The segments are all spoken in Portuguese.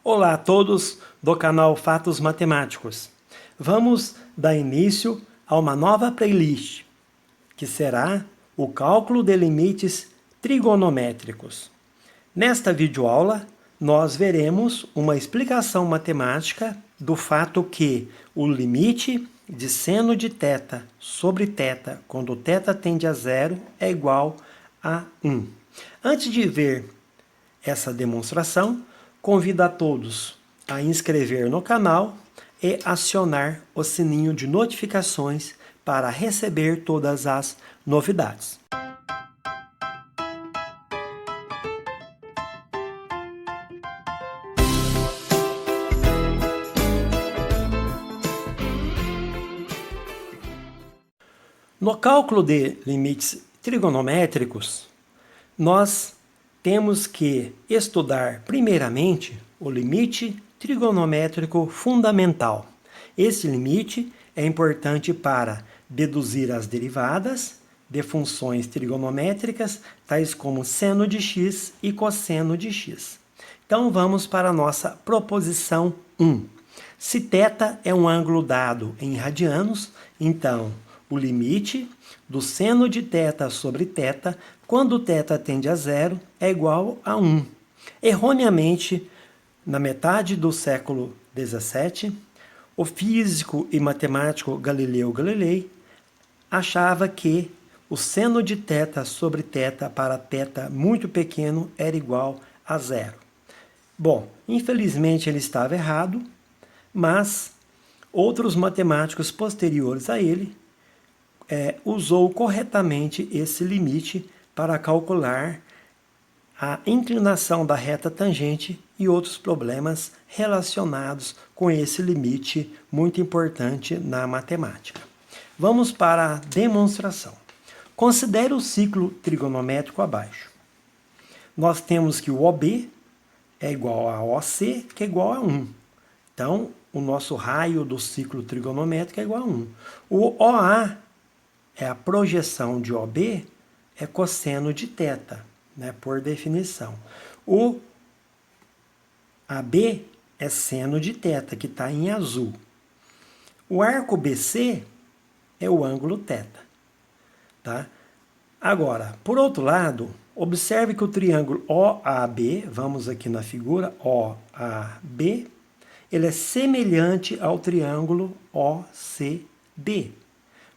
Olá a todos do canal Fatos Matemáticos. Vamos dar início a uma nova playlist, que será o cálculo de limites trigonométricos. Nesta videoaula, nós veremos uma explicação matemática do fato que o limite de seno de θ sobre θ, quando θ tende a zero, é igual a 1. Antes de ver essa demonstração, convido a todos a inscrever no canal e acionar o sininho de notificações para receber todas as novidades. No cálculo de limites trigonométricos, nós temos que estudar primeiramente o limite trigonométrico fundamental. Esse limite é importante para deduzir as derivadas de funções trigonométricas, tais como seno de x e cosseno de x. Então vamos para a nossa proposição 1. Se θ é um ângulo dado em radianos, então o limite do seno de θ sobre θ, quando θ tende a zero, é igual a 1. Erroneamente, na metade do século XVII, o físico e matemático Galileu Galilei achava que o seno de θ sobre θ para θ muito pequeno era igual a zero. Bom, infelizmente ele estava errado, mas outros matemáticos posteriores a ele usou corretamente esse limite para calcular a inclinação da reta tangente e outros problemas relacionados com esse limite muito importante na matemática. Vamos para a demonstração. Considere o ciclo trigonométrico abaixo. Nós temos que o OB é igual a OC, que é igual a 1. Então, o nosso raio do ciclo trigonométrico é igual a 1. O OA é a projeção de OB, é cosseno de θ, né, por definição. O AB é seno de θ, que está em azul. O arco BC é o ângulo θ. Tá? Agora, por outro lado, observe que o triângulo OAB, vamos aqui na figura, OAB, ele é semelhante ao triângulo OCD.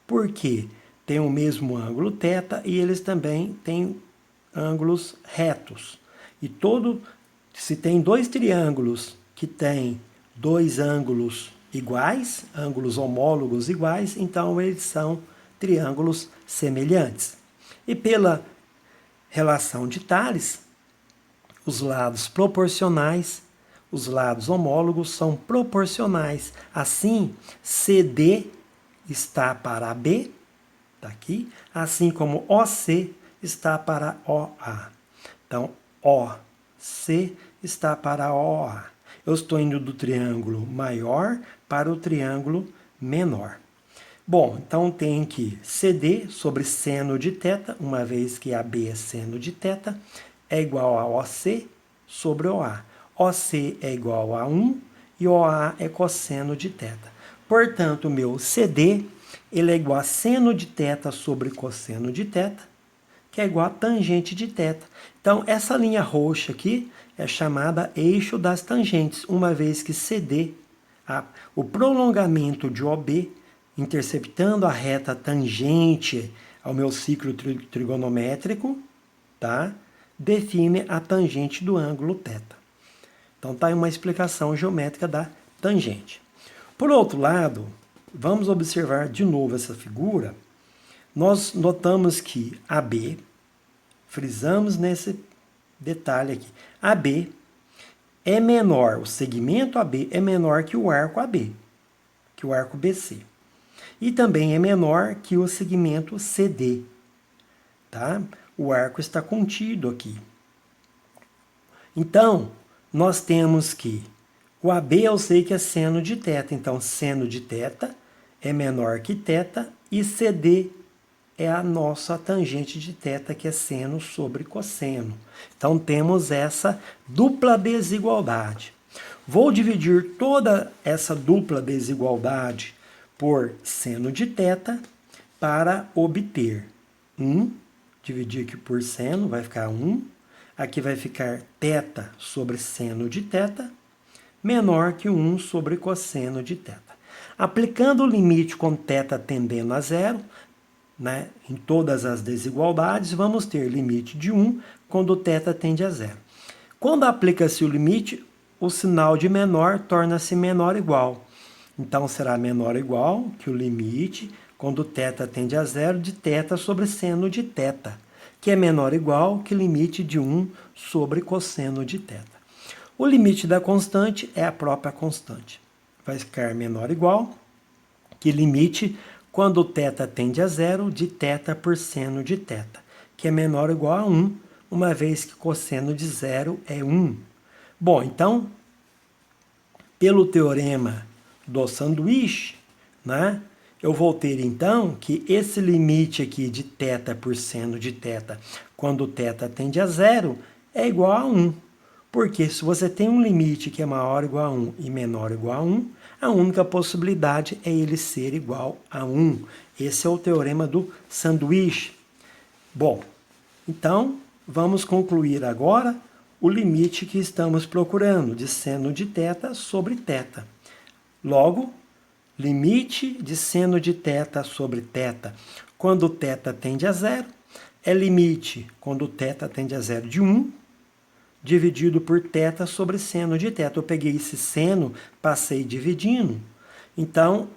Por quê? Tem o mesmo ângulo θ e eles também têm ângulos retos. E se tem dois triângulos que têm dois ângulos iguais, ângulos homólogos iguais, então eles são triângulos semelhantes. E pela relação de Thales, os lados proporcionais, os lados homólogos são proporcionais. Assim, CD está para AB, está aqui, assim como OC está para OA. Então, OC está para OA. Eu estou indo do triângulo maior para o triângulo menor. Bom, então tem que CD sobre seno de θ, uma vez que AB é seno de θ, é igual a OC sobre OA. OC é igual a 1 e OA é cosseno de θ. Portanto, o meu CD ele é igual a seno de θ sobre cosseno de θ, que é igual a tangente de θ. Então, essa linha roxa aqui é chamada eixo das tangentes, uma vez que CD, o prolongamento de OB, interceptando a reta tangente ao meu ciclo trigonométrico, tá? Define a tangente do ângulo θ. Então, está aí uma explicação geométrica da tangente. Por outro lado, vamos observar de novo essa figura. Nós notamos que AB, frisamos nesse detalhe aqui, AB é menor, o segmento AB é menor que o arco AB, que o arco BC. E também é menor que o segmento CD. Tá? O arco está contido aqui. Então, nós temos que o AB eu sei que é seno de θ, então seno de θ é menor que θ e CD é a nossa tangente de θ, que é seno sobre cosseno. Então temos essa dupla desigualdade. Vou dividir toda essa dupla desigualdade por seno de θ para obter 1. Dividir aqui por seno, vai ficar 1. Aqui vai ficar θ sobre seno de θ, menor que 1 sobre cosseno de θ. Aplicando o limite com θ tendendo a zero, né, em todas as desigualdades, vamos ter limite de 1 quando θ tende a zero. Quando aplica-se o limite, o sinal de menor torna-se menor ou igual. Então, será menor ou igual que o limite, quando θ tende a zero, de θ sobre seno de θ, que é menor ou igual que o limite de 1 sobre cosseno de θ. O limite da constante é a própria constante. Vai ficar menor ou igual que limite, quando θ tende a zero, de θ por seno de θ, que é menor ou igual a 1, uma vez que cosseno de zero é 1. Bom, então, pelo teorema do sanduíche, né, eu vou ter, então, que esse limite aqui de θ por seno de θ, quando θ tende a zero, é igual a 1. Porque se você tem um limite que é maior ou igual a 1 e menor ou igual a 1, a única possibilidade é ele ser igual a 1. Esse é o teorema do sanduíche. Bom, então, vamos concluir agora o limite que estamos procurando, de seno de θ sobre θ. Logo, limite de seno de θ sobre θ quando θ tende a zero é limite quando θ tende a zero de 1, dividido por θ sobre seno de θ. Eu peguei esse seno, passei dividindo. Então,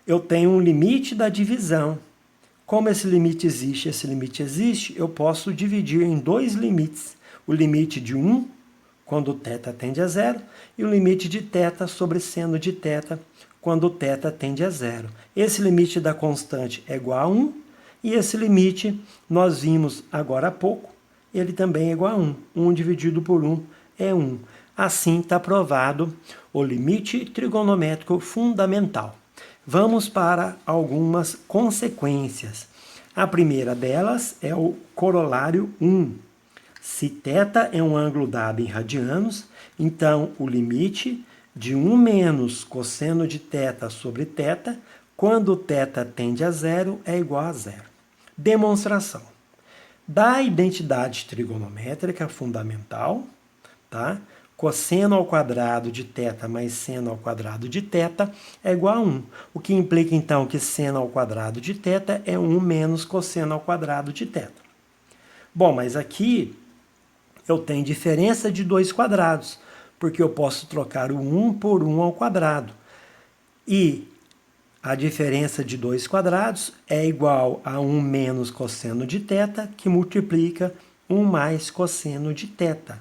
eu tenho um limite da divisão. Como esse limite existe, eu posso dividir em dois limites. O limite de 1, quando θ tende a zero, e o limite de θ sobre seno de θ, quando θ tende a zero. Esse limite da constante é igual a 1, e esse limite, nós vimos agora há pouco, ele também é igual a 1. 1 dividido por 1 é 1. Assim está provado o limite trigonométrico fundamental. Vamos para algumas consequências. A primeira delas é o corolário 1. Se θ é um ângulo dado em radianos, então o limite de 1 menos cosseno de θ sobre θ, quando θ tende a zero, é igual a zero. Demonstração. Da identidade trigonométrica fundamental, tá? Cosseno ao quadrado de θ mais seno ao quadrado de θ é igual a 1. O que implica, então, que seno ao quadrado de θ é 1 menos cosseno ao quadrado de θ. Bom, mas aqui eu tenho diferença de dois quadrados, porque eu posso trocar o 1 por 1 ao quadrado. E a diferença de dois quadrados é igual a 1 menos cosseno de θ, que multiplica 1 mais cosseno de θ.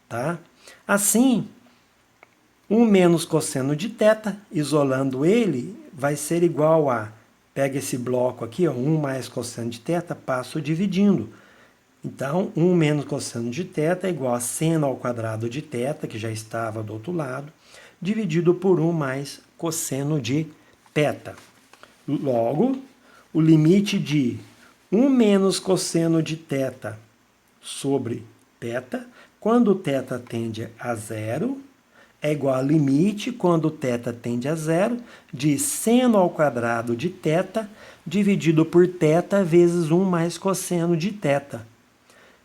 Tá? Assim, 1 menos cosseno de θ, isolando ele, vai ser igual a... Pega esse bloco aqui, ó, 1 mais cosseno de θ, passo dividindo. Então, 1 menos cosseno de θ é igual a seno ao quadrado de θ, que já estava do outro lado, dividido por 1 mais cosseno de θ. Logo, o limite de 1 menos cosseno de θ sobre θ, quando θ tende a zero, é igual a limite, quando θ tende a zero, de seno ao quadrado de θ, dividido por θ vezes 1 mais cosseno de θ.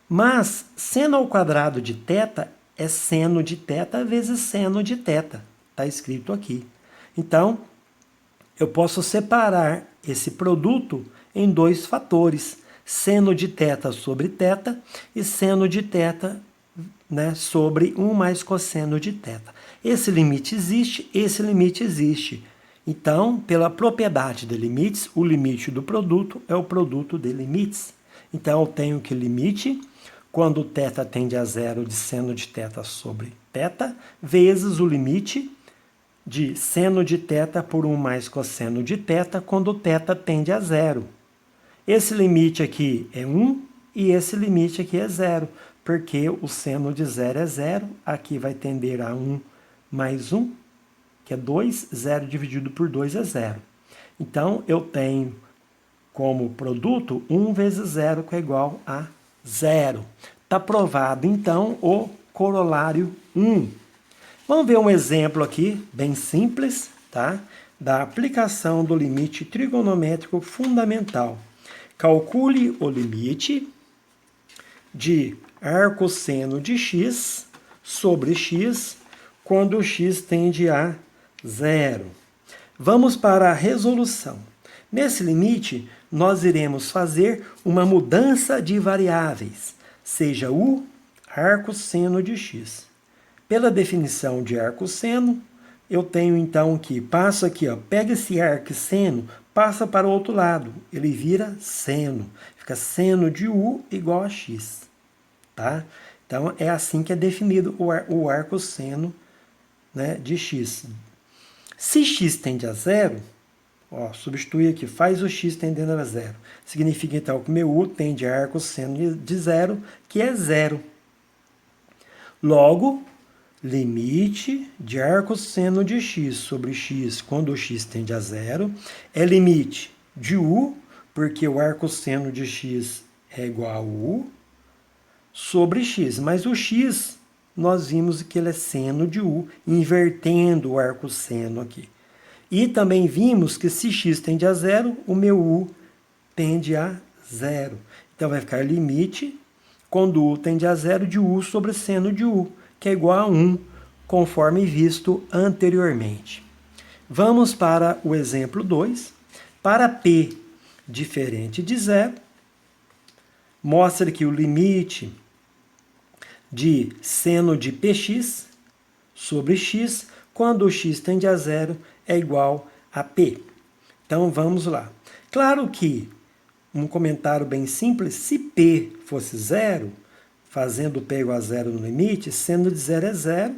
Mas seno ao quadrado de θ é seno de θ vezes seno de θ. Está escrito aqui. Então, eu posso separar esse produto em dois fatores. Seno de θ sobre θ e seno de θ, né, sobre 1 mais cosseno de θ. Esse limite existe, esse limite existe. Então, pela propriedade de limites, o limite do produto é o produto de limites. Então, eu tenho que limite, quando θ tende a zero, de seno de θ sobre θ, vezes o limite de seno de θ por 1 mais cosseno de θ, quando θ tende a zero. Esse limite aqui é 1 e esse limite aqui é 0, porque o seno de 0 é 0, aqui vai tender a 1 mais 1, que é 2, 0 dividido por 2 é 0. Então, eu tenho como produto 1 vezes 0, que é igual a 0. Está provado, então, o corolário 1. Vamos ver um exemplo aqui, bem simples, tá? Da aplicação do limite trigonométrico fundamental. Calcule o limite de arcosseno de x sobre x quando x tende a zero. Vamos para a resolução. Nesse limite, nós iremos fazer uma mudança de variáveis, seja o arcosseno de x. Pela definição de arcosseno, eu tenho então que passo aqui, ó, pega esse arcosseno, passa para o outro lado, ele vira seno. Fica seno de u igual a x. Tá? Então, é assim que é definido o arcosseno, né, de x. Se x tende a zero, ó, substitui aqui, faz o x tendendo a zero. Significa então que meu u tende a arcosseno de zero, que é zero. Logo, limite de arcosseno de x sobre x quando o x tende a zero é limite de u, porque o arcosseno de x é igual a u, sobre x. Mas o x, nós vimos que ele é seno de u, invertendo o arcosseno aqui. E também vimos que se x tende a zero, o meu u tende a zero. Então vai ficar limite, quando u tende a zero, de u sobre seno de u, que é igual a 1, conforme visto anteriormente. Vamos para o exemplo 2. Para p diferente de zero, mostra que o limite de seno de px sobre x, quando o x tende a zero, é igual a p. Então, vamos lá. Claro que, um comentário bem simples, se p fosse zero, fazendo p igual a zero no limite, seno de zero é zero,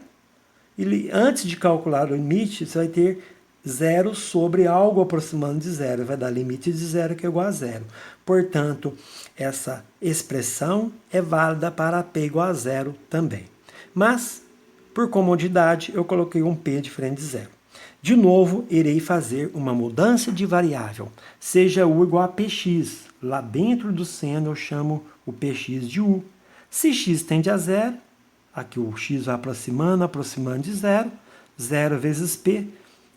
e antes de calcular o limite, você vai ter zero sobre algo aproximando de zero, vai dar limite de zero que é igual a zero. Portanto, essa expressão é válida para p igual a zero também. Mas, por comodidade, eu coloquei um p diferente de zero. De novo, irei fazer uma mudança de variável, seja u igual a px. Lá dentro do seno eu chamo o px de u. Se x tende a zero, aqui o x vai aproximando de zero, 0 vezes p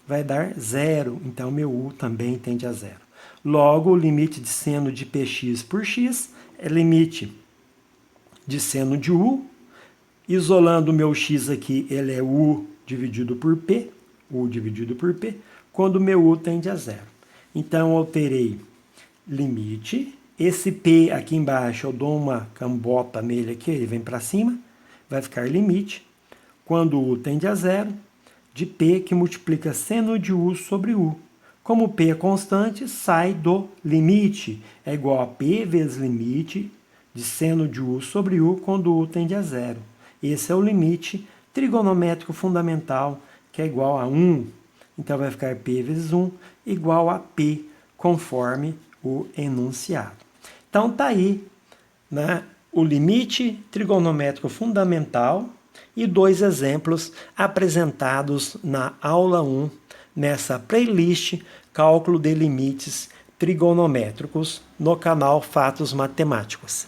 vai dar zero, então meu u também tende a zero. Logo, o limite de seno de px por x é limite de seno de u. Isolando o meu x aqui, ele é u dividido por p, quando o meu u tende a zero. Então, eu terei limite. Esse p aqui embaixo, eu dou uma cambota nele aqui, ele vem para cima, vai ficar limite, quando u tende a zero, de p que multiplica seno de u sobre u. Como p é constante, sai do limite. É igual a p vezes limite de seno de u sobre u quando u tende a zero. Esse é o limite trigonométrico fundamental, que é igual a 1. Então, vai ficar p vezes 1 igual a p, conforme o enunciado. Então, está aí, né, o limite trigonométrico fundamental e 2 exemplos apresentados na aula 1, nessa playlist Cálculo de Limites Trigonométricos, no canal Fatos Matemáticos.